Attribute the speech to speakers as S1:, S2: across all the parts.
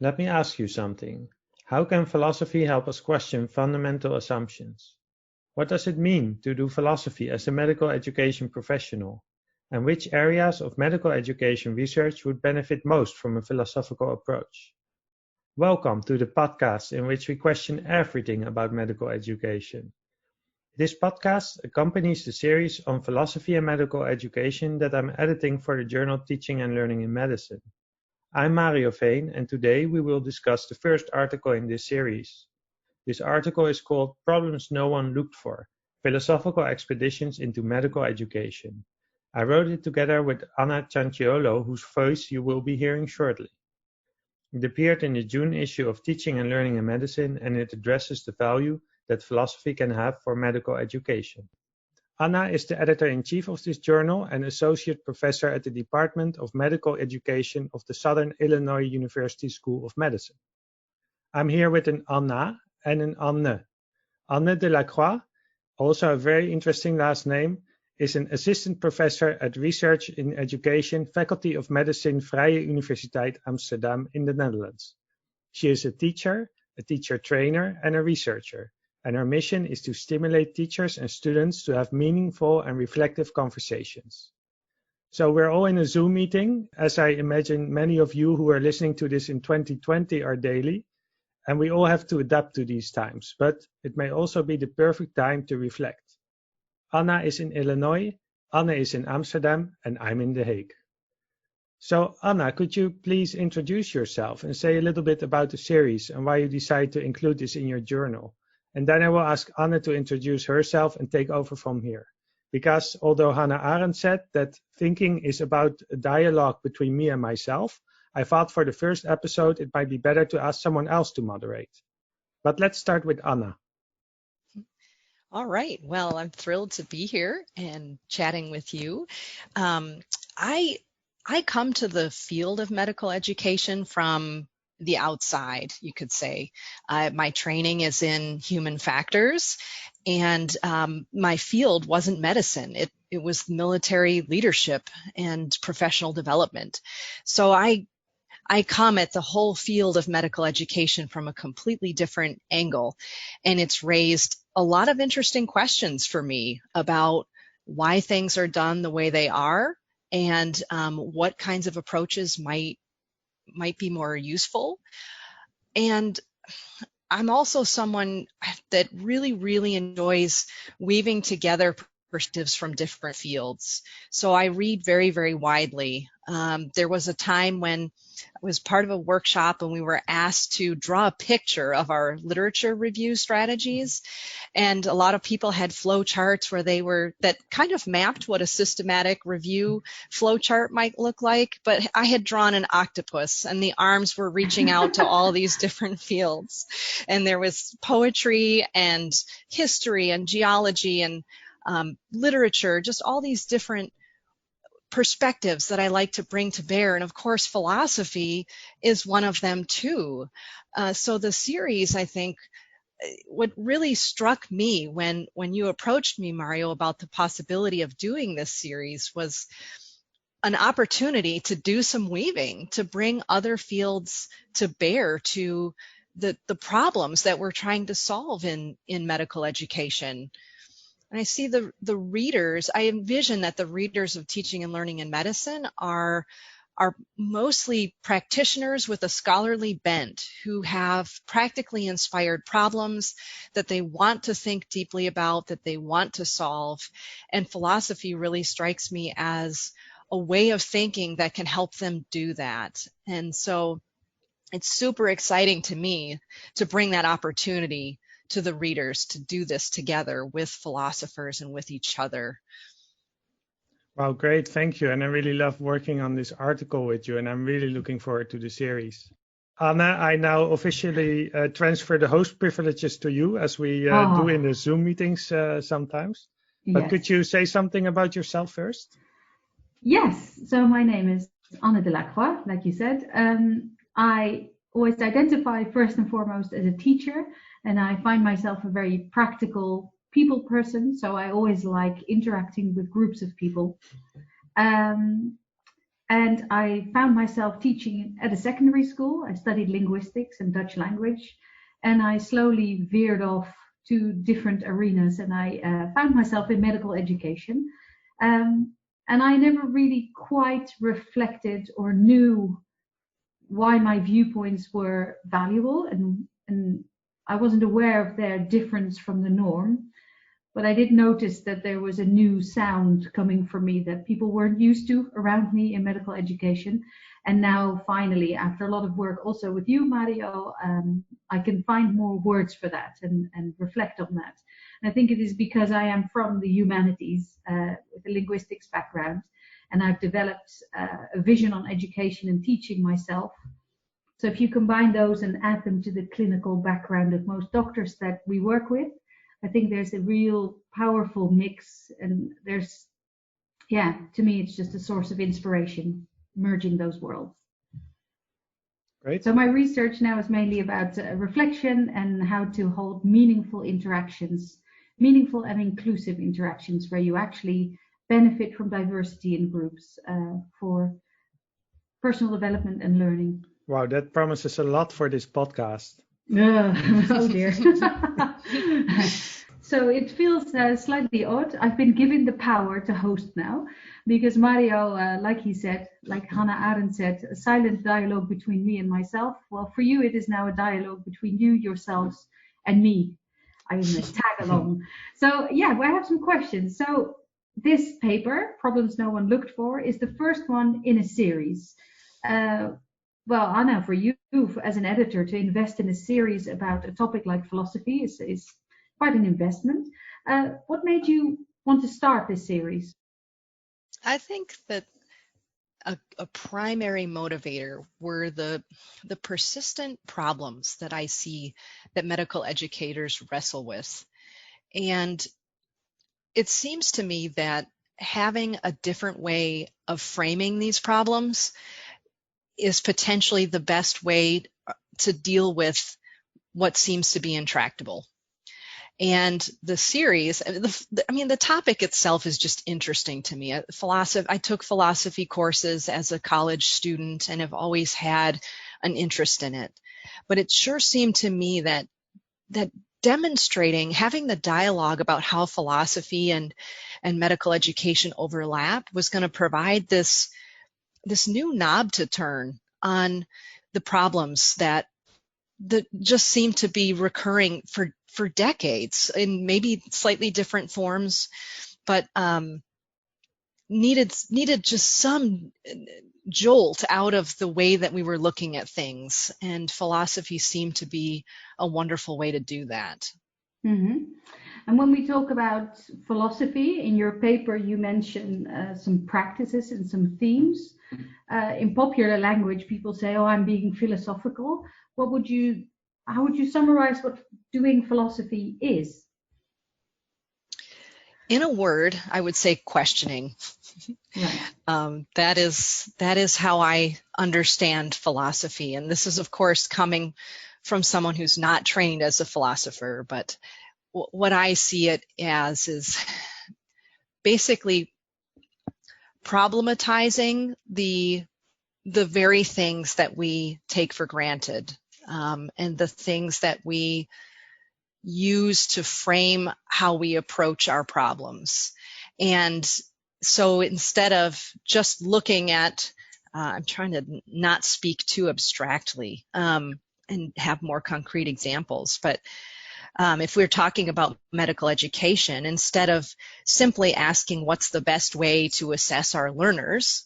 S1: Let me ask you something. How can philosophy help us question fundamental assumptions? What does it mean to do philosophy as a medical education professional? And which areas of medical education research would benefit most from a philosophical approach? Welcome to the podcast in which we question everything about medical education. This podcast accompanies the series on philosophy and medical education that I'm editing for the journal Teaching and Learning in Medicine. I'm Mario Veen, and today we will discuss the first article in this series. This article is called Problems No One Looked For: Philosophical Expeditions into Medical Education. I wrote it together with Anna Cianciolo, whose voice you will be hearing shortly. It appeared in the June issue of Teaching and Learning in Medicine, and it addresses the value that philosophy can have for medical education. Anna is the editor-in-chief of this journal and associate professor at the Department of Medical Education of the Southern Illinois University School of Medicine. I'm here with an Anna and an Anne. Anne Delacroix, also a very interesting last name, is an assistant professor at Research in Education, Faculty of Medicine, Vrije Universiteit Amsterdam in the Netherlands. She is a teacher trainer, and a researcher, and her mission is to stimulate teachers and students to have meaningful and reflective conversations. So we're all in a Zoom meeting, as I imagine many of you who are listening to this in 2020 are daily, and we all have to adapt to these times, but it may also be the perfect time to reflect. Anna is in Illinois, Anne is in Amsterdam, and I'm in The Hague. So Anna, could you please introduce yourself and say a little bit about the series and why you decided to include this in your journal? And then I will ask Anne to introduce herself and take over from here. Because although Hannah Arendt said that thinking is about a dialogue between me and myself, I thought for the first episode it might be better to ask someone else to moderate. But let's start with Anna.
S2: All right. Well, I'm thrilled to be here and chatting with you. I come to the field of medical education from the outside, you could say. My training is in human factors, and my field wasn't medicine. It was military leadership and professional development. So I come at the whole field of medical education from a completely different angle, and it's raised a lot of interesting questions for me about why things are done the way they are, and what kinds of approaches might be more useful. And I'm also someone that really enjoys weaving together perspectives from different fields. So I read very widely. There was a time when I was part of a workshop and we were asked to draw a picture of our literature review strategies. And a lot of people had flow charts that kind of mapped what a systematic review flow chart might look like. But I had drawn an octopus and the arms were reaching out to all these different fields. And there was poetry and history and geology and literature, just all these different perspectives that I like to bring to bear. And of course, philosophy is one of them too. So the series, I think, what really struck me when you approached me, Mario, about the possibility of doing this series was an opportunity to do some weaving, to bring other fields to bear to the problems that we're trying to solve in medical education. And I see the readers, I envision that the readers of Teaching and Learning in Medicine are mostly practitioners with a scholarly bent who have practically inspired problems that they want to think deeply about, that they want to solve. And philosophy really strikes me as a way of thinking that can help them do that. And so it's super exciting to me to bring that opportunity to the readers to do this together with philosophers and with each other.
S1: Wow, great. Thank you. And I really love working on this article with you, and I'm really looking forward to the series. Anna, I now officially transfer the host privileges to you, as we do in the Zoom meetings sometimes. But could you say something about yourself first?
S3: Yes. So my name is Anne Delacroix, like you said. I always identify first and foremost as a teacher, and I find myself a very practical people person, so I always like interacting with groups of people. And And I found myself teaching at a secondary school. I studied linguistics and Dutch language, and I slowly veered off to different arenas, and I found myself in medical education. And I never really quite reflected or knew why my viewpoints were valuable, and I wasn't aware of their difference from the norm. But I did notice that there was a new sound coming from me that people weren't used to around me in medical education. And now, finally, after a lot of work also with you, Mario, I can find more words for that and reflect on that. And I think it is because I am from the humanities with a linguistics background, and I've developed a vision on education and teaching myself. So if you combine those and add them to the clinical background of most doctors that we work with, I think there's a real powerful mix, and there's, to me, it's just a source of inspiration, merging those worlds.
S1: Great.
S3: So my research now is mainly about reflection and how to hold meaningful interactions, meaningful and inclusive interactions, where you actually benefit from diversity in groups for personal development and learning.
S1: Wow, that promises a lot for this podcast.
S3: Oh dear. So it feels slightly odd. I've been given the power to host now, because Mario, like he said, like Hannah Arendt said, a silent dialogue between me and myself. Well, for you, it is now a dialogue between you, yourselves, and me. I'm going to tag along. So yeah, I have some questions. So this paper, Problems No One Looked For, is the first one in a series. Well, Anna, for you as an editor to invest in a series about a topic like philosophy is quite an investment. What made you want to start this series?
S2: I think that a primary motivator were the persistent problems that I see that medical educators wrestle with. And it seems to me that having a different way of framing these problems is potentially the best way to deal with what seems to be intractable. And the series, the topic itself is just interesting to me. I took philosophy courses as a college student and have always had an interest in it. But it sure seemed to me that demonstrating, having the dialogue about how philosophy and medical education overlap was going to provide this new knob to turn on the problems that just seem to be recurring for decades in maybe slightly different forms, but needed just some jolt out of the way that we were looking at things. And philosophy seemed to be a wonderful way to do that.
S3: Mm-hmm. And when we talk about philosophy, in your paper you mention some practices and some themes. In popular language, people say, "Oh, I'm being philosophical." How would you summarize what doing philosophy is?
S2: In a word, I would say questioning.
S3: Right.
S2: That is how I understand philosophy. And this is, of course, coming from someone who's not trained as a philosopher, but what I see it as is basically problematizing the very things that we take for granted, and the things that we use to frame how we approach our problems. And so instead of just looking at, I'm trying to not speak too abstractly and have more concrete examples, but if we're talking about medical education, instead of simply asking what's the best way to assess our learners,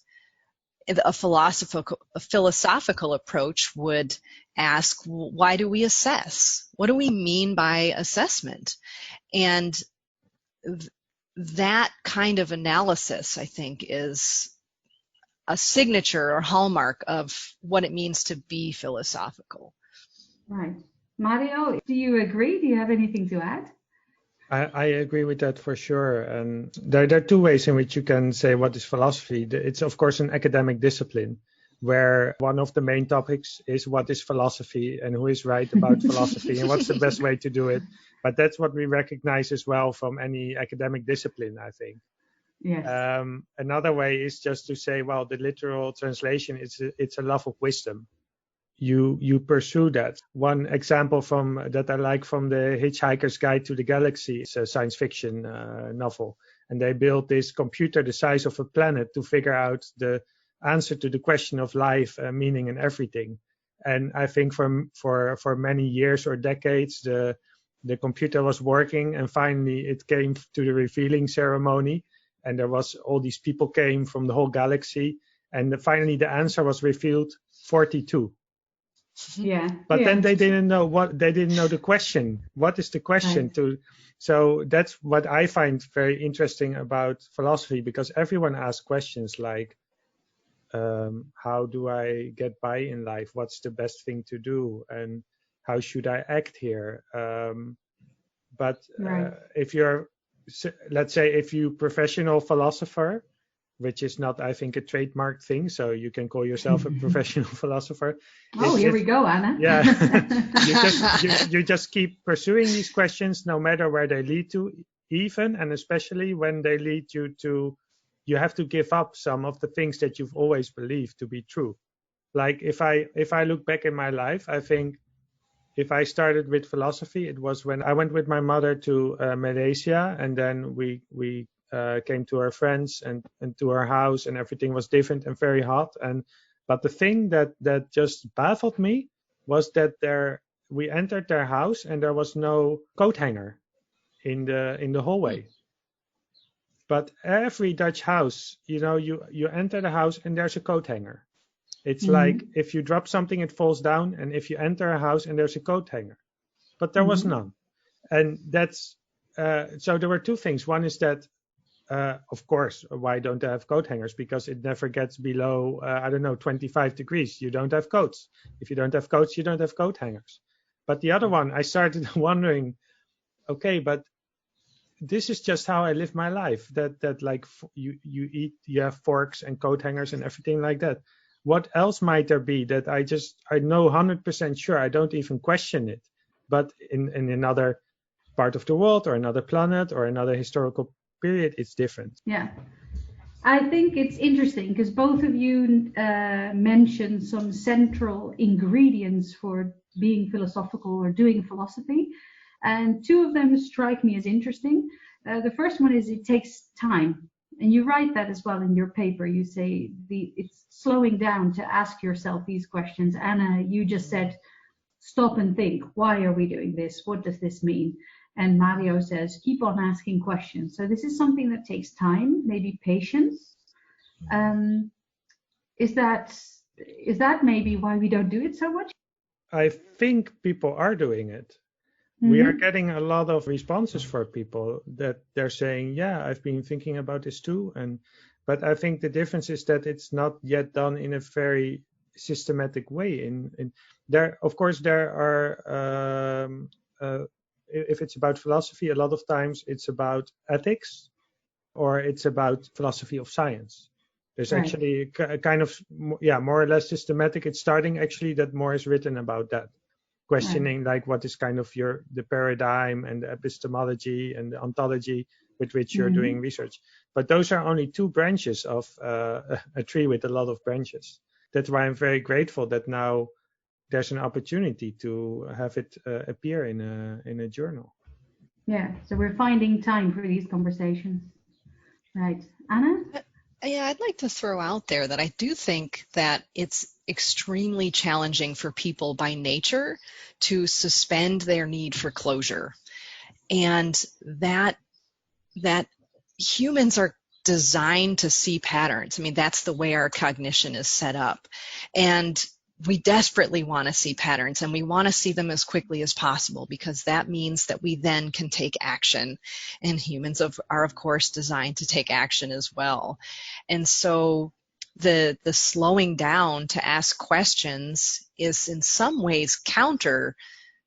S2: a philosophical approach would ask, why do we assess? What do we mean by assessment? And that kind of analysis, I think, is a signature or hallmark of what it means to be philosophical.
S3: Right. Mario, do you agree? Do you have anything to add?
S1: I agree with that for sure. And there are two ways in which you can say what is philosophy. It's, of course, an academic discipline where one of the main topics is what is philosophy and who is right about philosophy and what's the best way to do it. But that's what we recognize as well from any academic discipline, I think.
S3: Yes.
S1: Another way is just to say, well, the literal translation is it's a love of wisdom. You pursue that. One example that I like from the Hitchhiker's Guide to the Galaxy is a science fiction novel, and they built this computer the size of a planet to figure out the answer to the question of life, meaning, and everything. And I think for many years or decades, the computer was working, and finally it came to the revealing ceremony, and there was all these people came from the whole galaxy, and finally the answer was revealed, 42.
S3: Yeah.
S1: But
S3: yeah.
S1: then they didn't know the question. What is the question
S3: Right.
S1: So that's what I find very interesting about philosophy, because everyone asks questions like, how do I get by in life? What's the best thing to do? And how should I act here? But
S3: Right.
S1: if you're, let's say, if you professional philosopher, which is not, I think, a trademark thing, so you can call yourself a professional philosopher.
S3: Here we go, Anna.
S1: Yeah, you just keep pursuing these questions, no matter where they lead to, even and especially when they lead you to, you have to give up some of the things that you've always believed to be true. Like if I look back in my life, I think if I started with philosophy, it was when I went with my mother to Malaysia, and then we came to our friends and to our house, and everything was different and very hot. But the thing that just baffled me was that we entered their house and there was no coat hanger in the hallway. But every Dutch house, you enter the house and there's a coat hanger. It's like if you drop something, it falls down, and if you enter a house and there's a coat hanger. But there was none. And that's so there were two things. One is that, of course, why don't they have coat hangers? Because it never gets below, 25 degrees. You don't have coats. If you don't have coats, you don't have coat hangers. But the other one, I started wondering, okay, but this is just how I live my life. That like you eat, you have forks and coat hangers and everything like that. What else might there be that I know 100% sure, I don't even question it, but in another part of the world or another planet or another historical period, it's different.
S3: Yeah. I think it's interesting because both of you mentioned some central ingredients for being philosophical or doing philosophy. And two of them strike me as interesting. The first one is it takes time. And you write that as well in your paper. You say it's slowing down to ask yourself these questions. Anna, you just said, stop and think. Why are we doing this? What does this mean? And Mario says, keep on asking questions. So this is something that takes time, maybe patience. Is that maybe why we don't do it so much?
S1: I think people are doing it. We are getting a lot of responses for people that they're saying, yeah, I've been thinking about this too. But I think the difference is that it's not yet done in a very systematic way. Of course, there are, if it's about philosophy, a lot of times it's about ethics or it's about philosophy of science. There's actually a kind of, more or less systematic. It's starting actually that more is written about that. Questioning like what is kind of the paradigm and the epistemology and the ontology with which you're doing research. But those are only two branches of a tree with a lot of branches. That's why I'm very grateful that now there's an opportunity to have it appear in a journal.
S3: Yeah, so we're finding time for these conversations. Right. Anna?
S2: Yeah, I'd like to throw out there that I do think that it's extremely challenging for people by nature to suspend their need for closure. And that humans are designed to see patterns. I mean, that's the way our cognition is set up. And we desperately want to see patterns, and we want to see them as quickly as possible because that means that we then can take action. And humans are, of course, designed to take action as well. And so the slowing down to ask questions is in some ways counter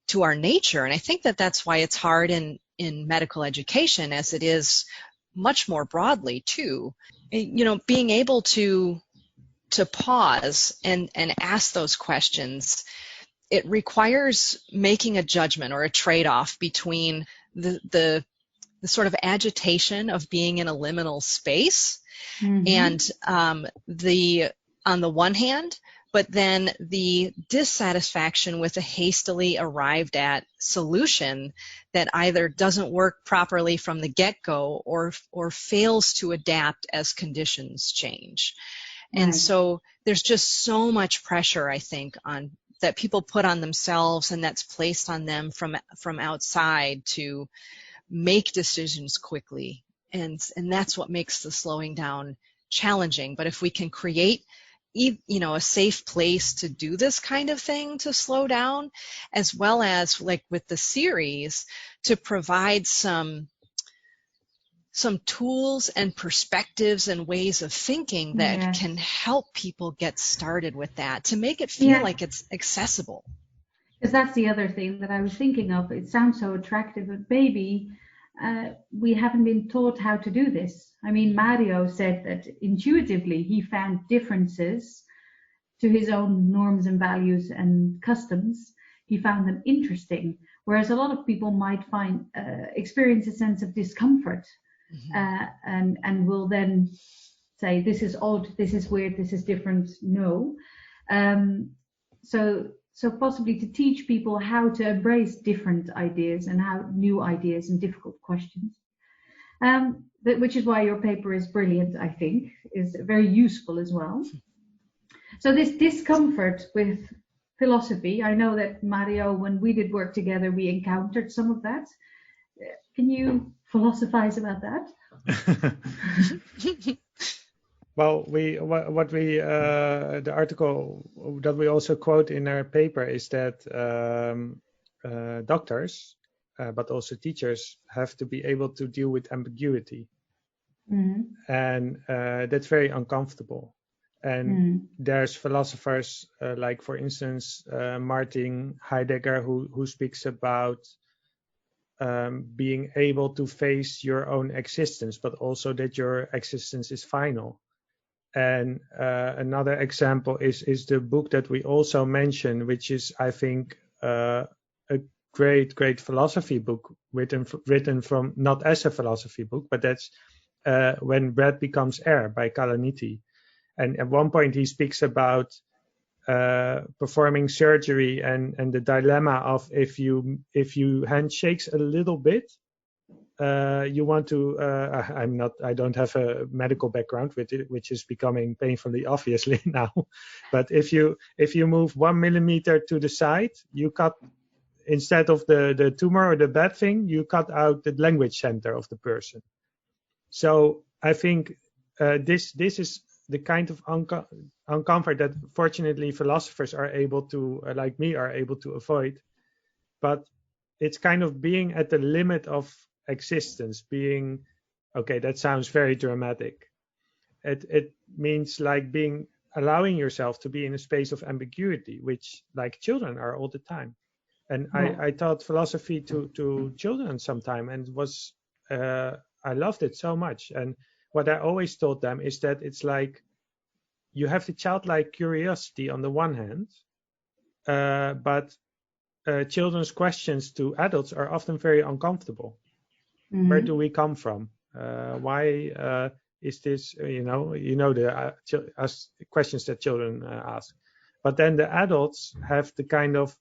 S2: to our nature. And I think that that's why it's hard in medical education, as it is much more broadly too. Being able to pause and ask those questions, it requires making a judgment or a trade-off between the sort of agitation of being in a liminal space, and on the one hand, but then the dissatisfaction with a hastily arrived at solution that either doesn't work properly from the get-go or fails to adapt as conditions change.
S3: Right.
S2: And so there's just so much pressure, I think, on that people put on themselves and that's placed on them from outside to make decisions quickly. And that's what makes the slowing down challenging. But if we can create a safe place to do this kind of thing, to slow down, as well as like with the series, to provide some tools and perspectives and ways of thinking that can help people get started with that, to make it feel like it's accessible.
S3: Because that's the other thing that I was thinking of. It sounds so attractive, but maybe we haven't been taught how to do this. I mean, Mario said that intuitively he found differences to his own norms and values and customs. He found them interesting, whereas a lot of people might experience a sense of discomfort, and will then say, this is odd, this is weird, this is different, no. So possibly to teach people how to embrace different ideas and how new ideas and difficult questions. Which is why your paper is brilliant, I think, is very useful as well. So this discomfort with philosophy, I know that Mario, when we did work together, we encountered some of that. Can you philosophize about that?
S1: Well, the article that we also quote in our paper is that doctors, but also teachers, have to be able to deal with ambiguity, and that's very uncomfortable. And there's philosophers like, for instance, Martin Heidegger, who speaks about being able to face your own existence, but also that your existence is final. And another example is the book that we also mentioned, which is, I think, a great philosophy book written from, not as a philosophy book, but that's When Bread Becomes Air by Kalaniti. And at one point he speaks about performing surgery and the dilemma of if you handshakes a little bit, you want to. I don't have a medical background, which is becoming painfully obviously now. But if you move 1 millimeter to the side, you cut, instead of the tumor or the bad thing, you cut out the language center of the person. So I think this is the kind of uncomfort that fortunately philosophers are able to, like me, are able to avoid. But it's kind of being at the limit of existence, being, okay, that sounds very dramatic. It means like allowing yourself to be in a space of ambiguity, which like children are all the time. And I taught philosophy to children sometime, and I loved it so much. And what I always told them is that it's like you have the childlike curiosity on the one hand, but children's questions to adults are often very uncomfortable. Where do we come from? Why is this? The questions that children ask. But then the adults have the kind of,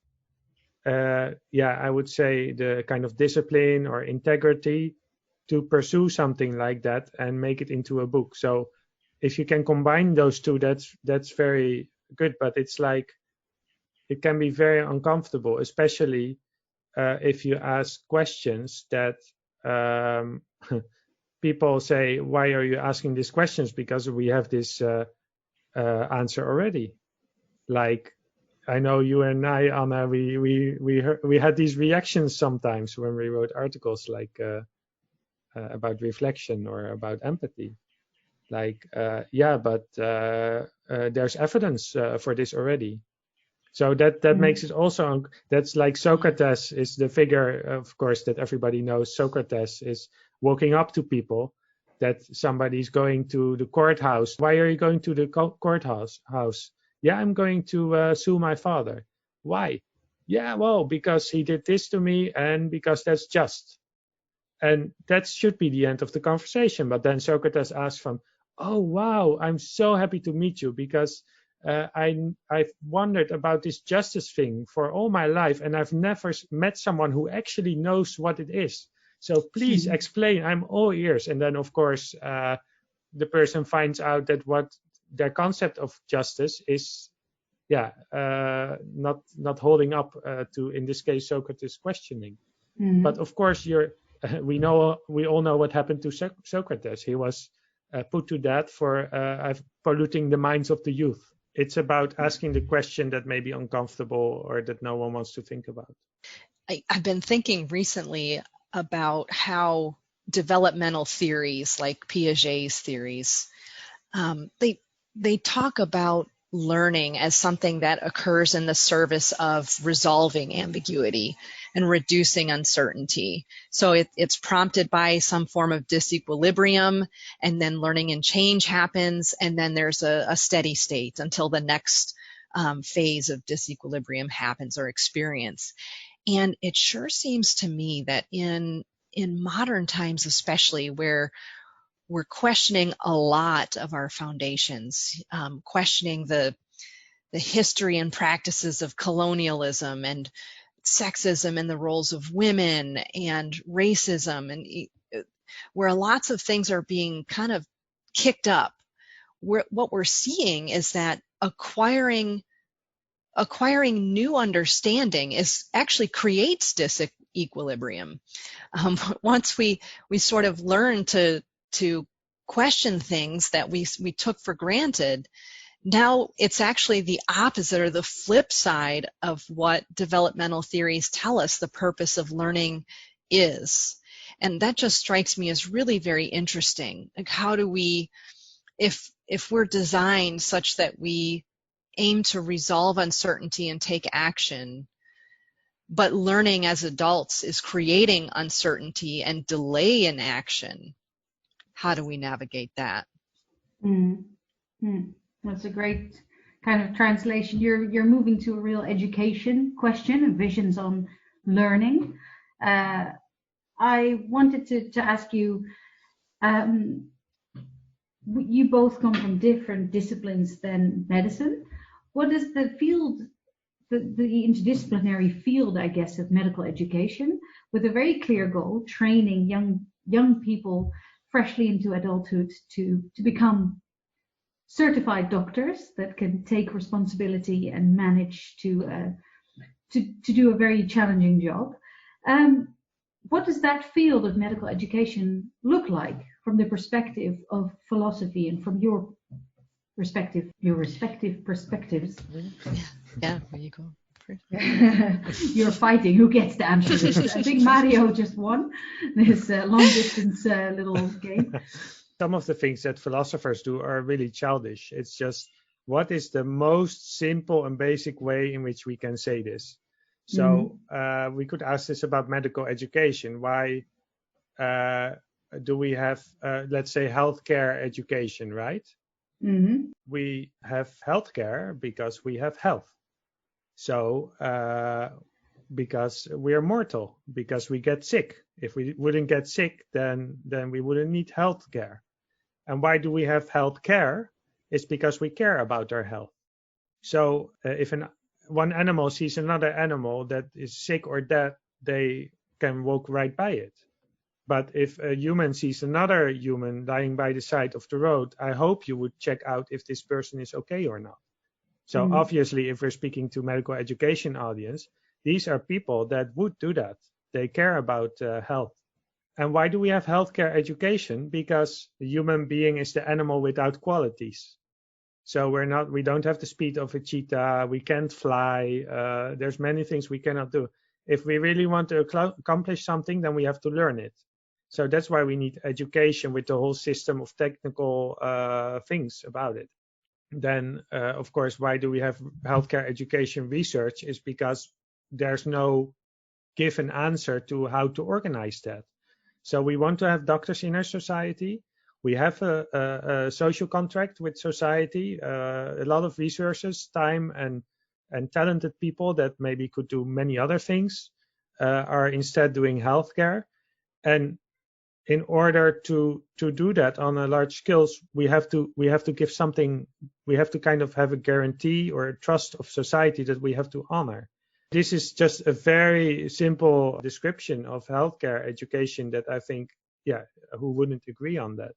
S1: I would say, the kind of discipline or integrity to pursue something like that and make it into a book. So if you can combine those two, that's very good. But it's like, it can be very uncomfortable, especially if you ask questions that people say, why are you asking these questions? Because we have this answer already. Like, I know you and I, Anna, we had these reactions sometimes when we wrote articles like about reflection or about empathy. Like, but there's evidence for this already. So that makes it also, that's like Socrates is the figure, of course, that everybody knows. Socrates is walking up to people, that somebody's going to the courthouse. Why are you going to the courthouse? Yeah, I'm going to sue my father. Why? Yeah, well, because he did this to me and because that's just. And that should be the end of the conversation. But then Socrates asks from, oh, wow, I'm so happy to meet you because I've wondered about this justice thing for all my life, and I've never met someone who actually knows what it is. So please explain, I'm all ears. And then, of course, the person finds out that what their concept of justice is, not holding up to, in this case, Socrates' questioning. But of course, we all know what happened to Socrates. He was put to death for polluting the minds of the youth. It's about asking the question that may be uncomfortable or that no one wants to think about.
S2: I've been thinking recently about how developmental theories like Piaget's theories, they talk about learning as something that occurs in the service of resolving ambiguity and reducing uncertainty. So it's prompted by some form of disequilibrium, and then learning and change happens, and then there's a steady state until the next phase of disequilibrium happens or experience. And it sure seems to me that in modern times, especially, where we're questioning a lot of our foundations, questioning the history and practices of colonialism and sexism and the roles of women and racism, and where lots of things are being kind of kicked up. What we're seeing is that acquiring new understanding actually creates disequilibrium. Once we sort of learn to question things that we took for granted, now it's actually the opposite or the flip side of what developmental theories tell us the purpose of learning is. And that just strikes me as really very interesting. Like, how do we, if we're designed such that we aim to resolve uncertainty and take action, but learning as adults is creating uncertainty and delay in action, how do we navigate that?
S3: That's a great kind of translation. You're moving to a real education question and visions on learning. I wanted to ask you, you both come from different disciplines than medicine. What is the field, the interdisciplinary field, I guess, of medical education, with a very clear goal, training young people freshly into adulthood to become certified doctors that can take responsibility and manage to do a very challenging job. What does that field of medical education look like from the perspective of philosophy and from your respective perspectives?
S2: Yeah, there you go.
S3: You're fighting who gets to answer this. I think Mario just won this long distance little game.
S1: Some of the things that philosophers do are really childish. It's just, what is the most simple and basic way in which we can say this? So we could ask this about medical education. Why do we have, let's say, healthcare education, right? We have healthcare because we have health. So because we are mortal, because we get sick. If we wouldn't get sick, then we wouldn't need healthcare. And why do we have healthcare? It's because we care about our health. So if one animal sees another animal that is sick or dead, they can walk right by it. But if a human sees another human lying by the side of the road, I hope you would check out if this person is okay or not. So obviously, if we're speaking to medical education audience, these are people that would do that. They care about health. And why do we have healthcare education? Because the human being is the animal without qualities. So we don't have the speed of a cheetah. We can't fly. There's many things we cannot do. If we really want to accomplish something, then we have to learn it. So that's why we need education with the whole system of technical things about it. Then, of course, why do we have healthcare education research? Is because there's no given answer to how to organize that. So we want to have doctors in our society. We have a social contract with society, a lot of resources, time, and talented people that maybe could do many other things are instead doing healthcare. And in order to do that on a large scale, we have to give something. We have to kind of have a guarantee or a trust of society that we have to honor. This is just a very simple description of healthcare education that I think, yeah, who wouldn't agree on that?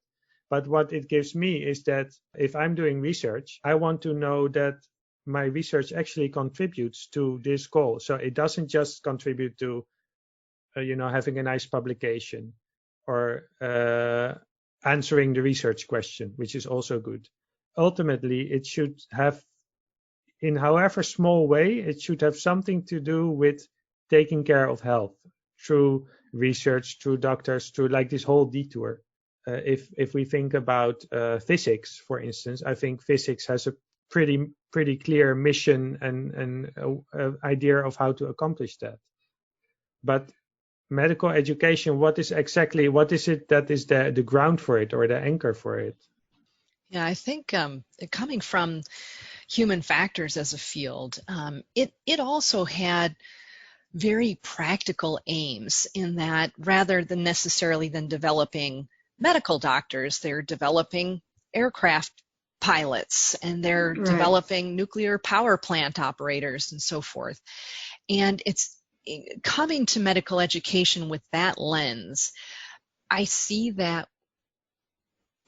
S1: But what it gives me is that if I'm doing research, I want to know that my research actually contributes to this goal. So it doesn't just contribute to, having a nice publication or answering the research question, which is also good. Ultimately, it should have, in however small way, it should have something to do with taking care of health through research, through doctors, through like this whole detour. If we think about physics, for instance, I think physics has a pretty clear mission and idea of how to accomplish that. But medical education, what is it that is the ground for it or the anchor for it?
S2: Yeah, I think coming from human factors as a field, it also had very practical aims in that rather than necessarily than developing medical doctors, they're developing aircraft pilots and they're developing nuclear power plant operators and so forth. And it's coming to medical education with that lens, I see that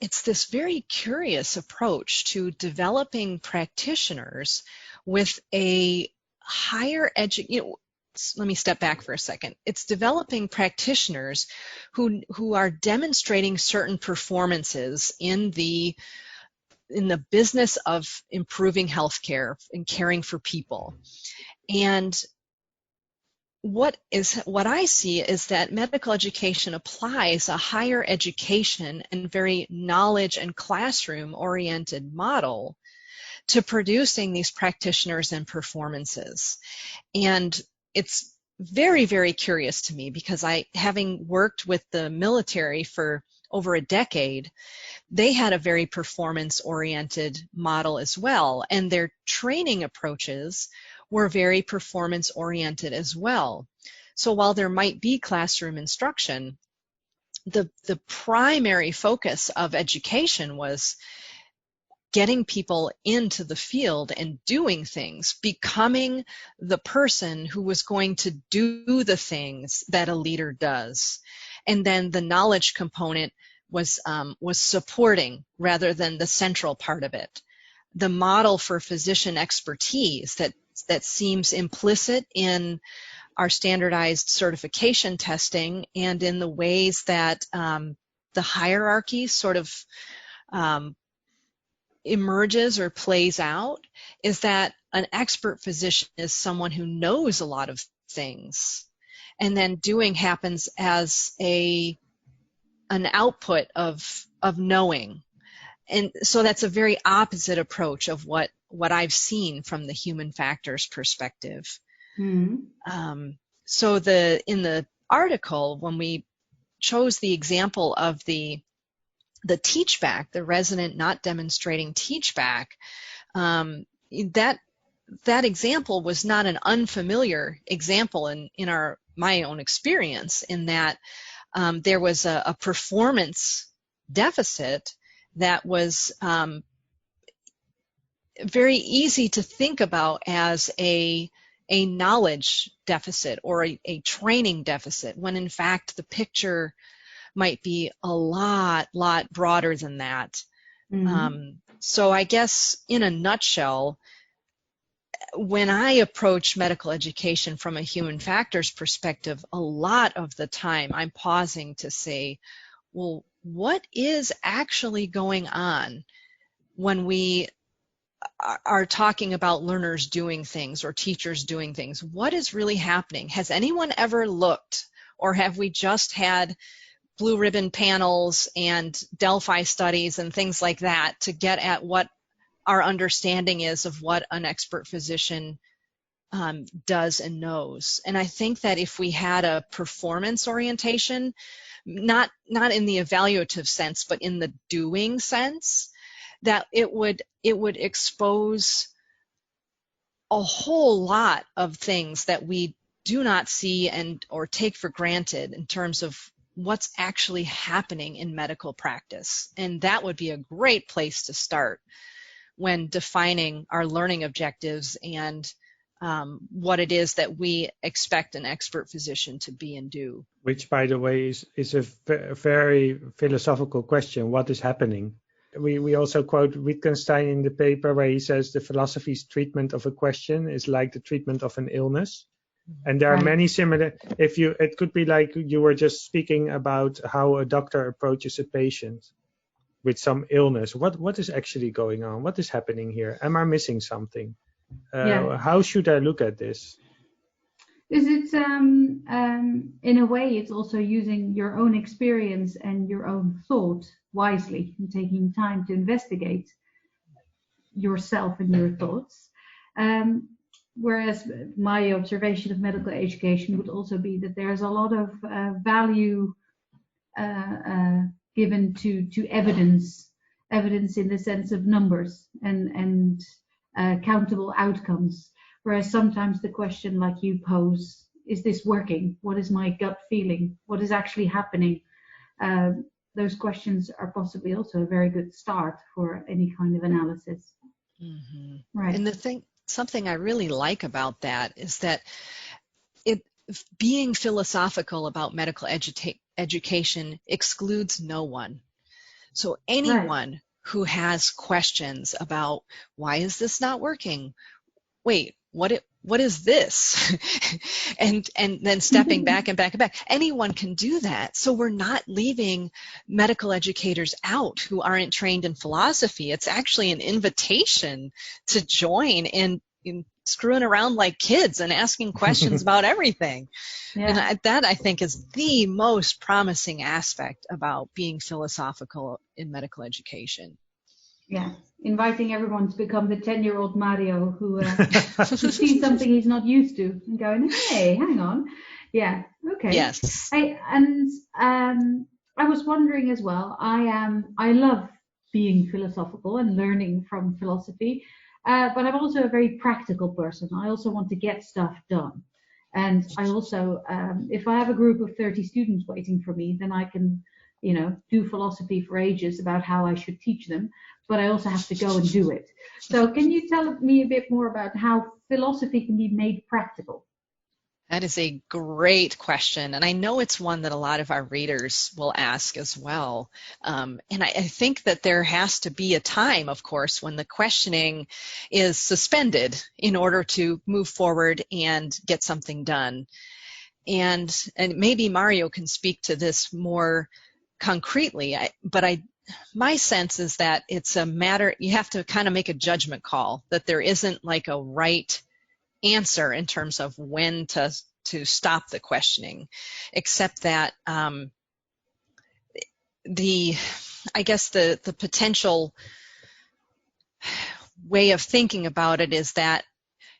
S2: it's this very curious approach to developing practitioners with a higher let me step back for a second. It's developing practitioners who are demonstrating certain performances in the business of improving healthcare and caring for people. And what I see is that medical education applies a higher education and very knowledge and classroom oriented model to producing these practitioners and performances. And it's very, very curious to me because having worked with the military for over a decade, they had a very performance oriented model as well. And their training approaches were very performance oriented as well. So while there might be classroom instruction, the primary focus of education was getting people into the field and doing things, becoming the person who was going to do the things that a leader does. And then the knowledge component was supporting rather than the central part of it. The model for physician expertise that seems implicit in our standardized certification testing and in the ways that the hierarchy sort of emerges or plays out is that an expert physician is someone who knows a lot of things, and then doing happens as an output of knowing. And so that's a very opposite approach of what I've seen from the human factors perspective. Mm-hmm. So in the article, when we chose the example of the teach back, the resident not demonstrating teach back, that example was not an unfamiliar example in my own experience, in that there was a performance deficit that was very easy to think about as a knowledge deficit or a training deficit, when in fact the picture might be a lot broader than that. Mm-hmm. So I guess in a nutshell, when I approach medical education from a human factors perspective, a lot of the time I'm pausing to say, well, what is actually going on when we are talking about learners doing things or teachers doing things? What is really happening? Has anyone ever looked, or have we just had blue ribbon panels and Delphi studies and things like that to get at what our understanding is of what an expert physician does and knows? And I think that if we had a performance orientation, not in the evaluative sense, but in the doing sense, that it would expose a whole lot of things that we do not see or take for granted in terms of what's actually happening in medical practice. And that would be a great place to start when defining our learning objectives and what it is that we expect an expert physician to be and do.
S1: Which, by the way, is a very philosophical question. What is happening? We also quote Wittgenstein in the paper where he says the philosophy's treatment of a question is like the treatment of an illness. And there are many similar, it could be like you were just speaking about how a doctor approaches a patient with some illness. What is actually going on? What is happening here? Am I missing something? How should I look at this?
S3: Is it, in a way, it's also using your own experience and your own thought wisely and taking time to investigate yourself and your thoughts. Whereas my observation of medical education would also be that there's a lot of value given to evidence in the sense of numbers and countable outcomes. Whereas sometimes the question like you pose, is this working? What is my gut feeling? What is actually happening? Those questions are possibly also a very good start for any kind of analysis.
S2: Mm-hmm.
S3: Right.
S2: And something I really like about that is that being philosophical about medical education excludes no one. So anyone who has questions about why is this not working? Wait, what is this? and then stepping back and back and back. Anyone can do that. So we're not leaving medical educators out who aren't trained in philosophy. It's actually an invitation to join in screwing around like kids and asking questions about everything. Yeah. And that, I think, is the most promising aspect about being philosophical in medical education.
S3: Yeah, inviting everyone to become the 10-year-old Mario who sees something he's not used to and going, hey, hang on. Yeah, okay.
S2: Yes.
S3: I was wondering as well, I love being philosophical and learning from philosophy, but I'm also a very practical person. I also want to get stuff done. And I also, if I have a group of 30 students waiting for me, then I can, do philosophy for ages about how I should teach them. But I also have to go and do it. So can you tell me a bit more about how philosophy can be made practical?
S2: That is a great question. And I know it's one that a lot of our readers will ask as well. And I think that there has to be a time, of course, when the questioning is suspended in order to move forward and get something done. And maybe Mario can speak to this more concretely, my sense is that it's a matter, you have to kind of make a judgment call, that there isn't like a right answer in terms of when to stop the questioning, except that the potential way of thinking about it is that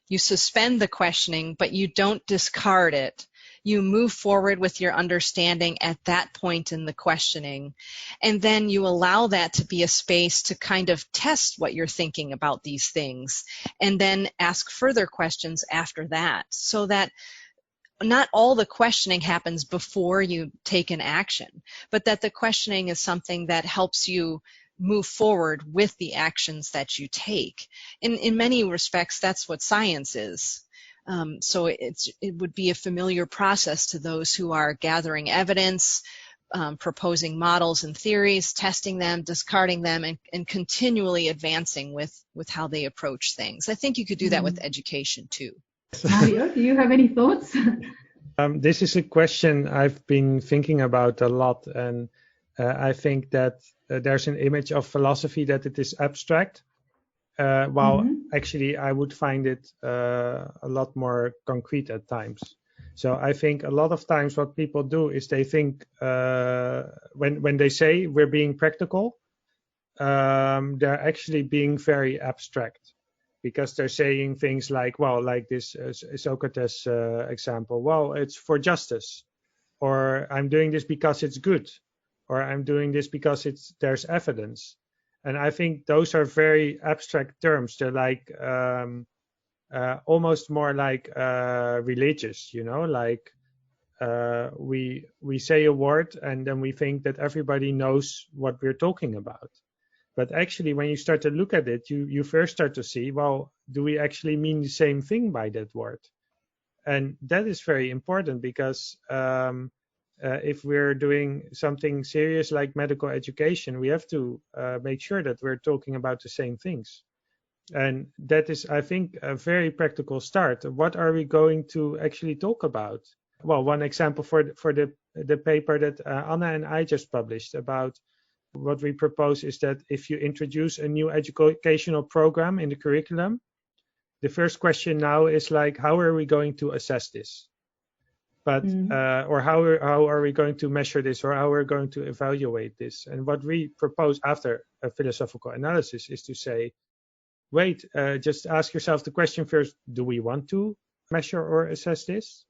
S2: you suspend the questioning, but you don't discard it. You move forward with your understanding at that point in the questioning, and then you allow that to be a space to kind of test what you're thinking about these things, and then ask further questions after that, so that not all the questioning happens before you take an action, but that the questioning is something that helps you move forward with the actions that you take. In many respects, that's what science is. So it would be a familiar process to those who are gathering evidence, proposing models and theories, testing them, discarding them, and continually advancing with how they approach things. I think you could do that with education too.
S3: Mario, do you have any thoughts?
S1: This is a question I've been thinking about a lot, and I think that there's an image of philosophy that it is abstract. While actually I would find it a lot more concrete at times. So I think a lot of times what people do is they think when they say we're being practical, they're actually being very abstract, because they're saying things like, well, like this Socrates example, well, it's for justice, or I'm doing this because it's good, or I'm doing this because there's evidence. And I think those are very abstract terms. They're like almost more like religious, like we say a word and then we think that everybody knows what we're talking about. But actually, when you start to look at it, you first start to see, well, do we actually mean the same thing by that word? And that is very important because if we're doing something serious like medical education, we have to make sure that we're talking about the same things. And that is, I think, a very practical start. What are we going to actually talk about? Well, one example for the paper that Anna and I just published about what we propose is that if you introduce a new educational program in the curriculum, the first question now is like, how are we going to assess this? But or how are we going to measure this, or how are we going to evaluate this? And what we propose after a philosophical analysis is to say, wait, just ask yourself the question first, do we want to measure or assess this?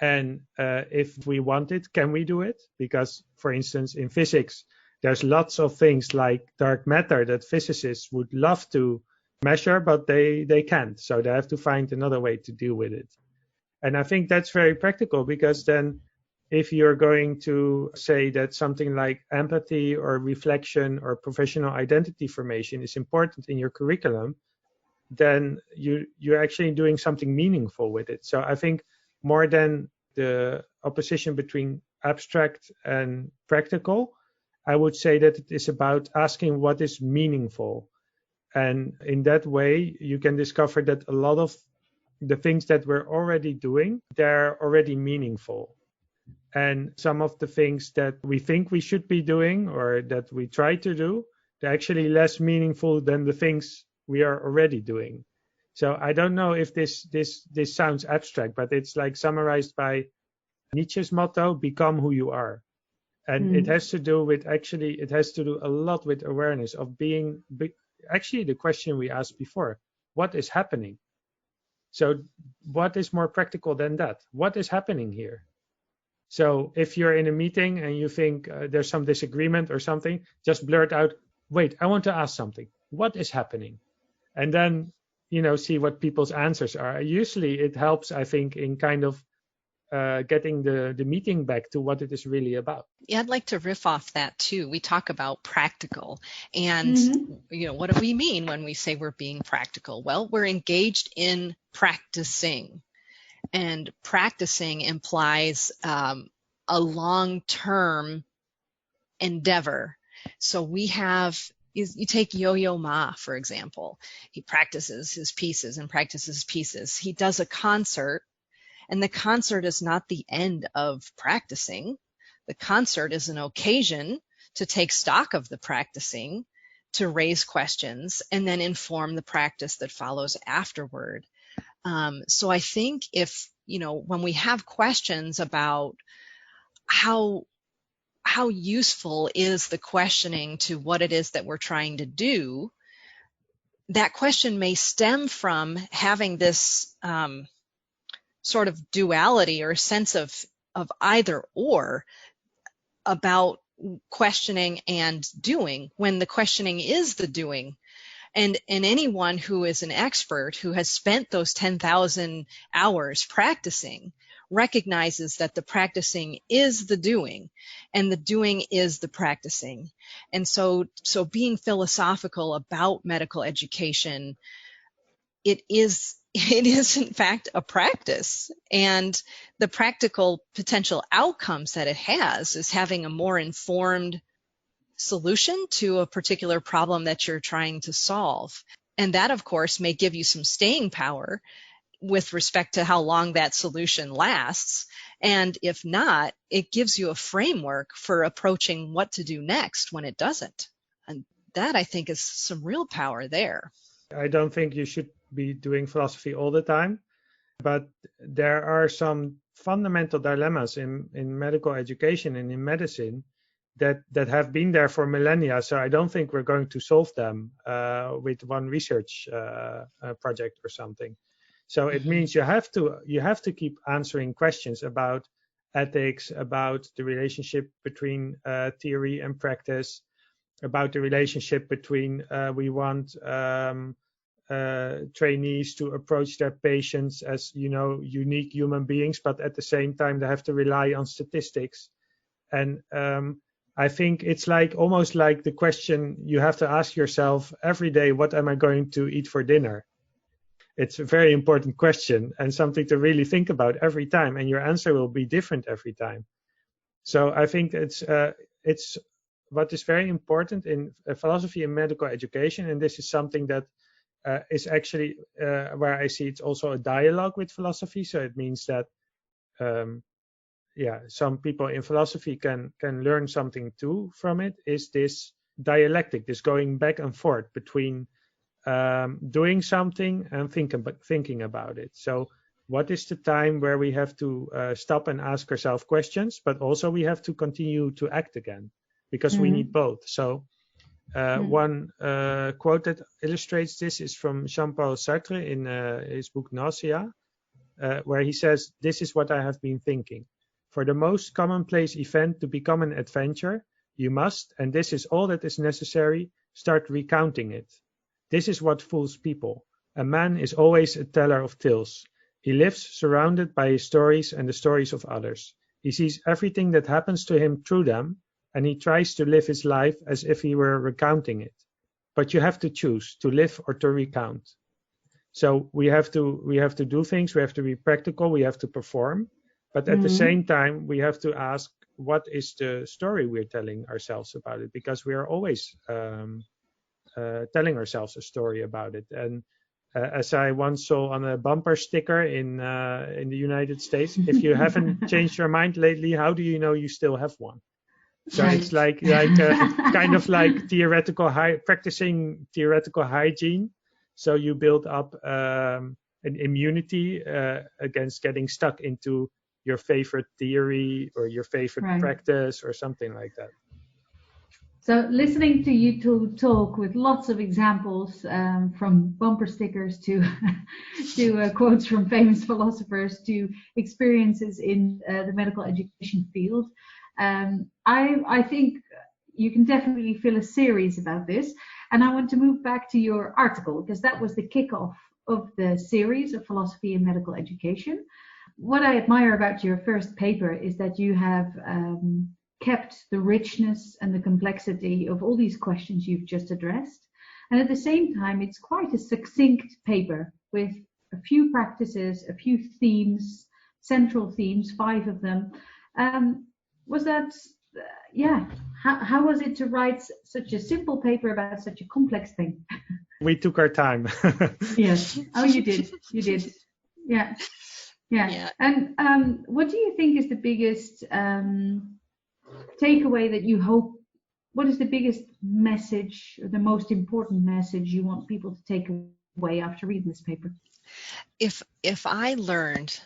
S1: And if we want it, can we do it? Because, for instance, in physics, there's lots of things like dark matter that physicists would love to measure, but they can't. So they have to find another way to deal with it. And I think that's very practical, because then if you're going to say that something like empathy or reflection or professional identity formation is important in your curriculum, then you're actually doing something meaningful with it. So I think more than the opposition between abstract and practical, I would say that it is about asking what is meaningful. And in that way, you can discover that a lot of the things that we're already doing, they're already meaningful. And some of the things that we think we should be doing or that we try to do, they're actually less meaningful than the things we are already doing. So I don't know if this sounds abstract, but it's like summarized by Nietzsche's motto, become who you are. And it has to do with, actually, it has to do a lot with awareness of being, actually the question we asked before, what is happening? So what is more practical than that? What is happening here? So if you're in a meeting and you think there's some disagreement or something, just blurt out, wait, I want to ask something. What is happening? And then, see what people's answers are. Usually it helps, I think, in kind of getting the meeting back to what it is really about.
S2: Yeah, I'd like to riff off that too. We talk about practical, and what do we mean when we say we're being practical? Well, we're engaged in practicing, and practicing implies a long-term endeavor. So we have, you take Yo-Yo Ma, for example. He practices his pieces and practices his pieces. He does a concert, and the concert is not the end of practicing. The concert is an occasion to take stock of the practicing, to raise questions, and then inform the practice that follows afterward. So I think if, when we have questions about how useful is the questioning to what it is that we're trying to do, that question may stem from having this sort of duality or sense of either or about questioning and doing, when the questioning is the doing. And anyone who is an expert who has spent those 10,000 hours practicing recognizes that the practicing is the doing, and the doing is the practicing. And so being philosophical about medical education, it is in fact a practice, and the practical potential outcomes that it has is having a more informed solution to a particular problem that you're trying to solve. And that, of course, may give you some staying power with respect to how long that solution lasts. And if not, it gives you a framework for approaching what to do next when it doesn't. And that, I think, is some real power there.
S1: I don't think you should be doing philosophy all the time, but there are some fundamental dilemmas in medical education and in medicine that have been there for millennia. So I don't think we're going to solve them with one research project or something. So it means you have to keep answering questions about ethics, about the relationship between theory and practice, about the relationship between we want trainees to approach their patients as, unique human beings, but at the same time they have to rely on statistics. And I think it's almost like the question you have to ask yourself every day: what am I going to eat for dinner? It's a very important question and something to really think about every time, and your answer will be different every time. So I think it's what is very important in philosophy and medical education, and this is something that is actually where I see it's also a dialogue with philosophy. So it means that some people in philosophy can learn something too from it, is this dialectic, this going back and forth between doing something and thinking about it. So what is the time where we have to stop and ask ourselves questions, but also we have to continue to act again, because we need both. So one quote that illustrates this is from Jean-Paul Sartre in his book Nausea, where he says, "This is what I have been thinking. For the most commonplace event to become an adventure, you must, and this is all that is necessary, start recounting it. This is what fools people. A man is always a teller of tales. He lives surrounded by his stories and the stories of others. He sees everything that happens to him through them, and he tries to live his life as if he were recounting it. But you have to choose to live or to recount." So we have to do things. We have to be practical. We have to perform. But at the same time, we have to ask, what is the story we're telling ourselves about it? Because we are always telling ourselves a story about it. And as I once saw on a bumper sticker in the United States, if you haven't changed your mind lately, how do you know you still have one? So it's like kind of like practicing theoretical hygiene. So you build up an immunity against getting stuck into your favorite theory or your favorite practice or something like that.
S3: So listening to you two talk with lots of examples, from bumper stickers to quotes from famous philosophers to experiences in the medical education field, I think you can definitely fill a series about this. And I want to move back to your article, because that was the kickoff of the series of philosophy and medical education. What I admire about your first paper is that you have kept the richness and the complexity of all these questions you've just addressed. And at the same time, it's quite a succinct paper with a few practices, a few themes, central themes, 5 of them. Was that, how was it to write such a simple paper about such a complex thing?
S1: We took our time.
S3: Yes. Oh, you did. Yeah. And what do you think is the biggest takeaway that you hope? What is the biggest message, or the most important message you want people to take away after reading this paper?
S2: If I learned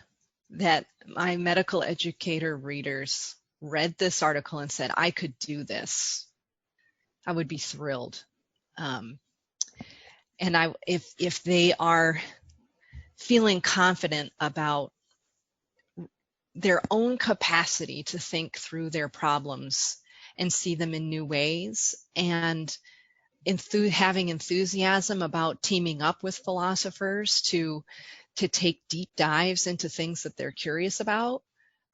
S2: that my medical educator readers read this article and said, I could do this, I would be thrilled. And if they are feeling confident about their own capacity to think through their problems and see them in new ways, and having enthusiasm about teaming up with philosophers to take deep dives into things that they're curious about,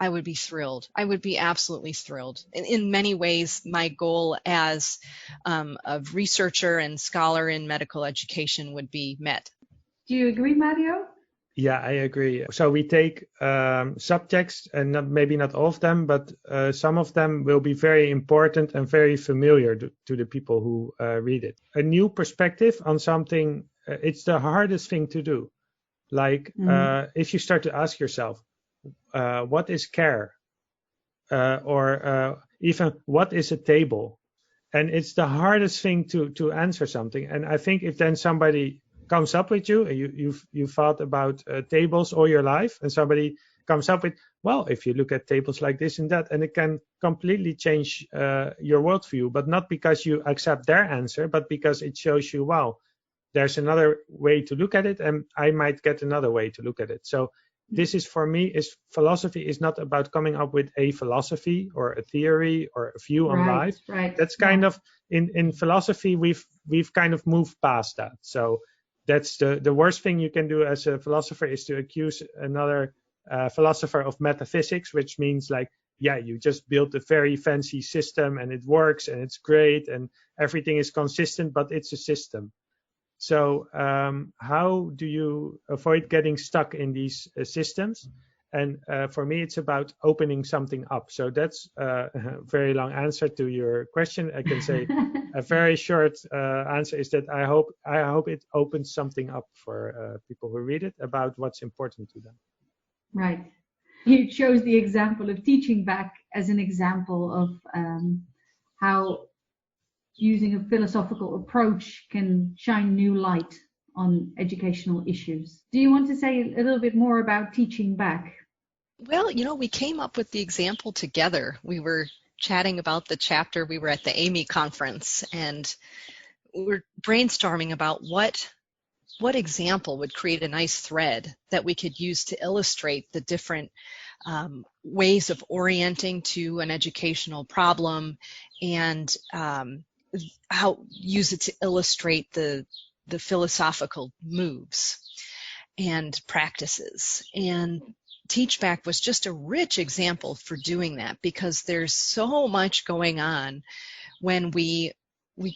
S2: I would be thrilled. I would be absolutely thrilled. In many ways, my goal as a researcher and scholar in medical education would be met.
S3: Do you agree, Mario?
S1: Yeah, I agree. So we take subjects, and maybe not all of them, but some of them will be very important and very familiar to the people who read it. A new perspective on something, it's the hardest thing to do. Like if you start to ask yourself, what is care? Or even what is a table? And it's the hardest thing to answer something. And I think if then somebody comes up with you, and you've thought about tables all your life, and somebody comes up with, well, if you look at tables like this and that, and it can completely change your worldview, but not because you accept their answer, but because it shows you, wow, there's another way to look at it, and I might get another way to look at it. So this is, for me, philosophy is not about coming up with a philosophy or a theory or a view on life.
S3: Right.
S1: That's kind of in philosophy we've kind of moved past that. So that's the worst thing you can do as a philosopher, is to accuse another philosopher of metaphysics, which means like, yeah, you just built a very fancy system and it works and it's great and everything is consistent, but it's a system. So how do you avoid getting stuck in these systems? And for me, it's about opening something up. So that's a very long answer to your question. I can say a very short answer is that I hope it opens something up for people who read it about what's important to them.
S3: Right. You chose the example of teaching back as an example of how using a philosophical approach can shine new light on educational issues. Do you want to say a little bit more about teaching back?
S2: Well, we came up with the example together. We were chatting about the chapter. We were at the AMY conference, and we were brainstorming about what example would create a nice thread that we could use to illustrate the different ways of orienting to an educational problem, and how use it to illustrate the philosophical moves and practices. And Teachback was just a rich example for doing that, because there's so much going on when we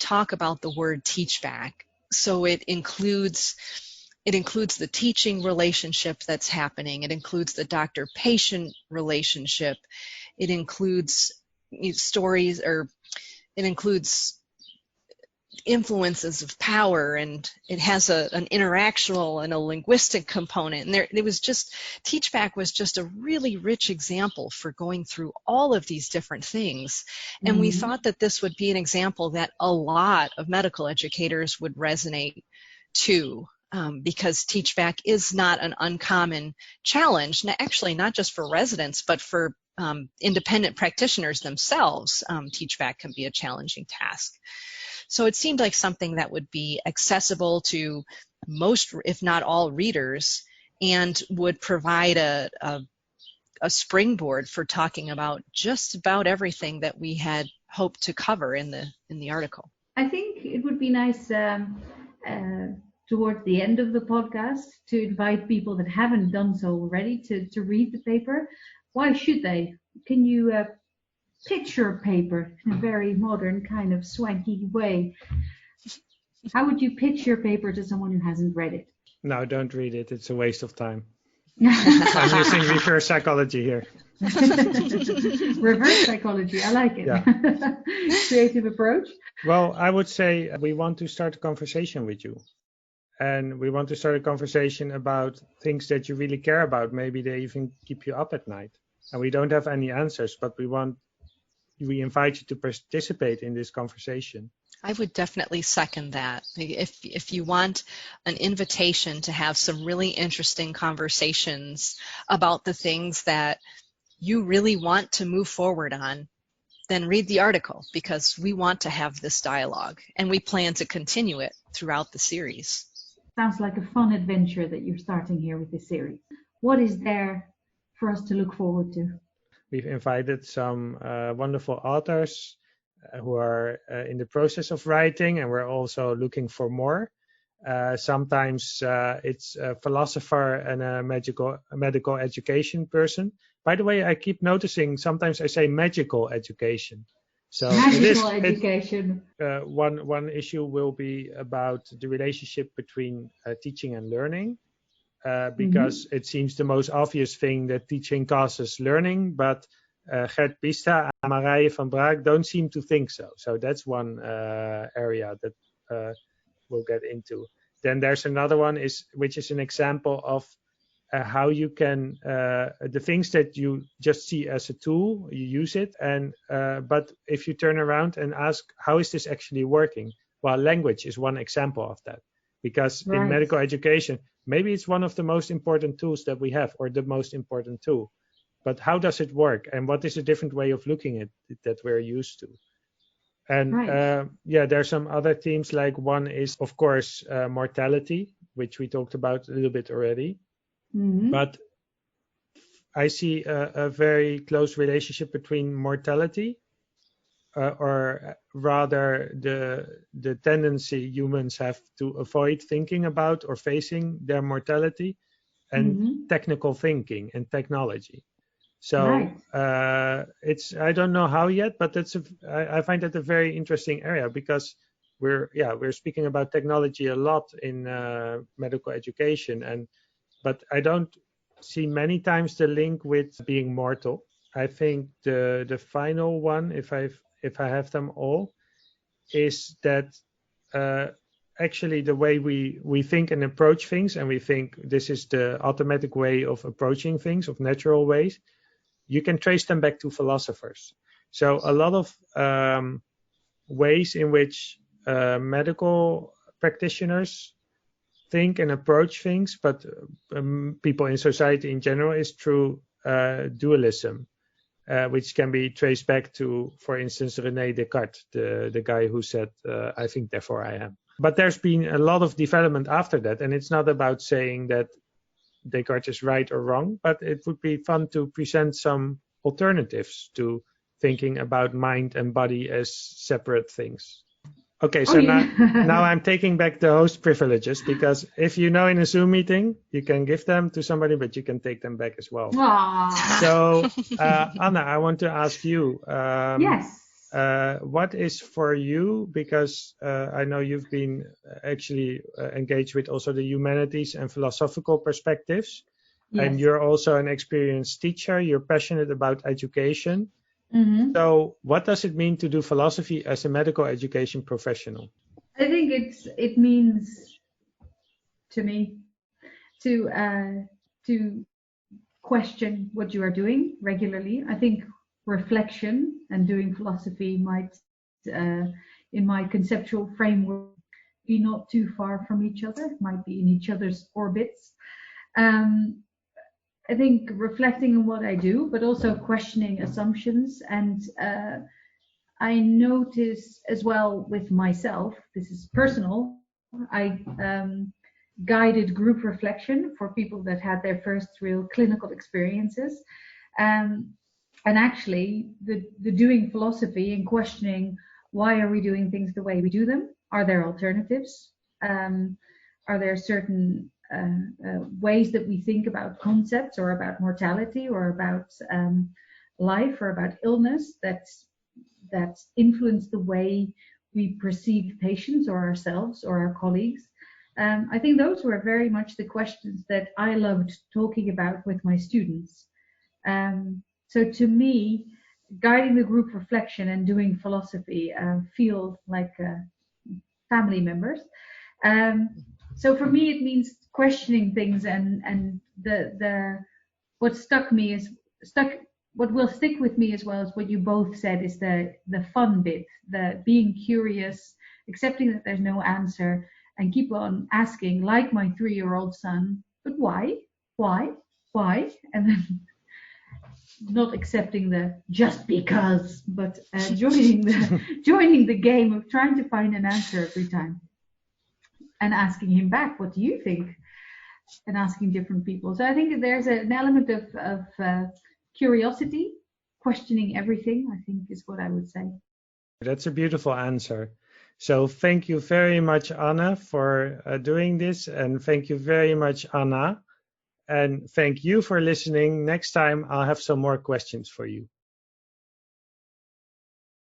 S2: talk about the word teachback. So it includes the teaching relationship that's happening. It includes the doctor-patient relationship. It includes stories, or it includes influences of power, and it has an interactional and a linguistic component. And Teachback was just a really rich example for going through all of these different things. And we thought that this would be an example that a lot of medical educators would resonate to, because Teachback is not an uncommon challenge, actually not just for residents, but for independent practitioners themselves. Teachback can be a challenging task. So it seemed like something that would be accessible to most, if not all, readers, and would provide a springboard for talking about just about everything that we had hoped to cover in the article.
S3: I think it would be nice towards the end of the podcast to invite people that haven't done so already to read the paper. Why should they? Can you pitch your paper in a very modern kind of swanky way? How would you pitch your paper to someone who hasn't read it?
S1: No, don't read it. It's a waste of time. I'm using reverse psychology here.
S3: Reverse psychology, I like it.
S1: Yeah.
S3: Creative approach.
S1: Well, I would say we want to start a conversation with you. And we want to start a conversation about things that you really care about. Maybe they even keep you up at night. And we don't have any answers, but we invite you to participate in this conversation.
S2: I would definitely second that. If you want an invitation to have some really interesting conversations about the things that you really want to move forward on, then read the article, because we want to have this dialogue, and we plan to continue it throughout the series.
S3: Sounds like a fun adventure that you're starting here with this series. What is there for us to look forward to?
S1: We've invited some wonderful authors who are in the process of writing, and we're also looking for more. Sometimes it's a philosopher and a medical education person. By the way, I keep noticing sometimes I say magical education. So
S3: magical education.
S1: One issue will be about the relationship between teaching and learning. Because it seems the most obvious thing that teaching causes learning, but Gert Pista and Marije van Braak don't seem to think so. So that's one area that we'll get into. Then there's another one which is an example of how you can, the things that you just see as a tool, you use it, but if you turn around and ask, how is this actually working? Well, language is one example of that. Because in medical education, maybe it's one of the most important tools that we have, or the most important tool. But how does it work? And what is a different way of looking at it that we're used to? And there are some other themes, like one is, of course, mortality, which we talked about a little bit already. But I see a very close relationship between mortality or rather the tendency humans have to avoid thinking about or facing their mortality, and technical thinking and technology. So it's, I don't know how yet, but I find that a very interesting area, because we're speaking about technology a lot in medical education, but I don't see many times the link with being mortal. I think the final one, if I have them all, is that actually the way we think and approach things, and we think this is the automatic way of approaching things, of natural ways, you can trace them back to philosophers. So a lot of ways in which medical practitioners think and approach things, but people in society in general, is through dualism, which can be traced back to, for instance, René Descartes, the guy who said, I think, therefore I am. But there's been a lot of development after that, and it's not about saying that Descartes is right or wrong, but it would be fun to present some alternatives to thinking about mind and body as separate things. Okay, so now I'm taking back the host privileges, because if you know in a Zoom meeting, you can give them to somebody, but you can take them back as well.
S3: Aww.
S1: So, Anna, I want to ask you,
S3: Yes.
S1: what is for you, because I know you've been actually engaged with also the humanities and philosophical perspectives, and you're also an experienced teacher, you're passionate about education. So what does it mean to do philosophy as a medical education professional?
S3: I think it means, to me, to question what you are doing regularly. I think reflection and doing philosophy might, in my conceptual framework, be not too far from each other, might be in each other's orbits. I think reflecting on what I do, but also questioning assumptions. And I notice as well with myself, this is personal, I guided group reflection for people that had their first real clinical experiences. And actually, the doing philosophy and questioning, why are we doing things the way we do them? Are there alternatives? Are there certain ways that we think about concepts, or about mortality, or about life, or about illness that influence the way we perceive patients or ourselves or our colleagues? I think those were very much the questions that I loved talking about with my students. So to me, guiding the group reflection and doing philosophy feel like family members. So for me, it means questioning things, and what will stick with me as well as what you both said is the fun bit, the being curious, accepting that there's no answer, and keep on asking, like my 3-year-old son, but why, and then not accepting the just because, but joining the game of trying to find an answer every time. And asking him back, what do you think? And asking different people. So I think there's an element of curiosity, questioning everything, I think is what I would say.
S1: That's a beautiful answer. So thank you very much, Anna, for doing this. And thank you very much, Anna. And thank you for listening. Next time, I'll have some more questions for you.